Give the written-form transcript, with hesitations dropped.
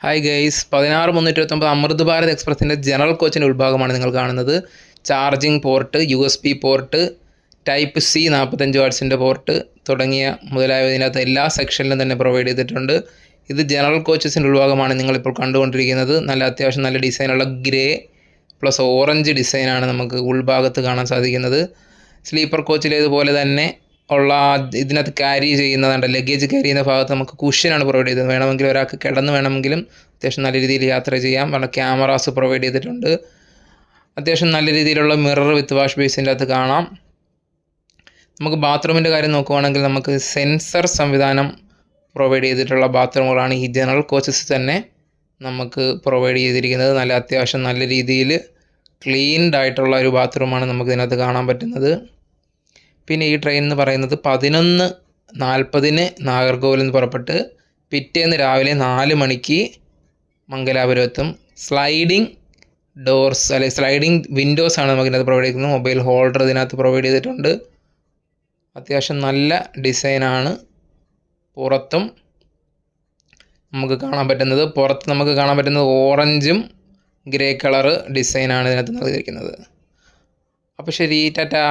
Hi guys 16-329 Amrit Bharat എക്സ്പ്രസിൻ്റെ general കോച്ചിൻ്റെ ഉൾഭാഗമാണ് നിങ്ങൾ കാണുന്നത്. Charging port, USB port, type C 45 വാട്ട്സിൻ്റെ പോർട്ട് തുടങ്ങിയ മുതലായതിനകത്ത് എല്ലാ സെക്ഷനിലും തന്നെ പ്രൊവൈഡ് ചെയ്തിട്ടുണ്ട്. ഇത് ജനറൽ കോച്ചസിൻ്റെ ഉൾഭാഗമാണ് നിങ്ങളിപ്പോൾ കണ്ടുകൊണ്ടിരിക്കുന്നത്. അത്യാവശ്യം നല്ല ഡിസൈനുള്ള ഗ്രേ പ്ലസ് ഓറഞ്ച് ഡിസൈനാണ് നമുക്ക് ഉൾഭാഗത്ത് കാണാൻ സാധിക്കുന്നത്. സ്ലീപ്പർ കോച്ചിലേതുപോലെ തന്നെ ഉള്ള ഇതിനകത്ത് ക്യാരി ചെയ്യുന്നതുണ്ട്, ലഗേജ് ക്യാരി ചെയ്യുന്ന ഭാഗത്ത് നമുക്ക് കുഷ്യനാണ് പ്രൊവൈഡ് ചെയ്തത്. വേണമെങ്കിൽ ഒരാൾക്ക് കിടന്ന് വേണമെങ്കിലും അത്യാവശ്യം നല്ല രീതിയിൽ യാത്ര ചെയ്യാം. കാരണം ക്യാമറാസ് പ്രൊവൈഡ് ചെയ്തിട്ടുണ്ട്. അത്യാവശ്യം നല്ല രീതിയിലുള്ള മിറർ വിത്ത് വാഷ് ബേസിൻ്റെ അകത്ത് കാണാം. നമുക്ക് ബാത്റൂമിൻ്റെ കാര്യം നോക്കുകയാണെങ്കിൽ നമുക്ക് സെൻസർ സംവിധാനം പ്രൊവൈഡ് ചെയ്തിട്ടുള്ള ബാത്റൂമുകളാണ് ഈ ജനറൽ കോച്ചസ് തന്നെ നമുക്ക് പ്രൊവൈഡ് ചെയ്തിരിക്കുന്നത്. അത്യാവശ്യം നല്ല രീതിയിൽ ക്ലീൻഡ് ആയിട്ടുള്ള ഒരു ബാത്റൂമാണ് നമുക്ക് ഇതിനകത്ത് കാണാൻ പറ്റുന്നത്. പിന്നെ ഈ ട്രെയിൻ എന്ന് പറയുന്നത് 11:40 നാഗർകോവിലിൽ നിന്ന് പുറപ്പെട്ട് പിറ്റേന്ന് രാവിലെ 4 മണിക്ക് മംഗലാപുരം എത്തും. സ്ലൈഡിങ് ഡോർസ് അല്ലെങ്കിൽ സ്ലൈഡിങ് വിൻഡോസാണ് നമുക്കിതിനകത്ത് പ്രൊവൈഡ് ചെയ്യുന്നത്. മൊബൈൽ ഹോൾഡർ ഇതിനകത്ത് പ്രൊവൈഡ് ചെയ്തിട്ടുണ്ട്. അത്യാവശ്യം നല്ല ഡിസൈനാണ് പുറത്തും നമുക്ക് കാണാൻ പറ്റുന്നത്. പുറത്ത് നമുക്ക് കാണാൻ പറ്റുന്നത് ഓറഞ്ചും ഗ്രേ കളർ ഡിസൈനാണ് ഇതിനകത്ത് നൽകിയിരിക്കുന്നത്. അപ്പോൾ ശരി, ടാറ്റാ.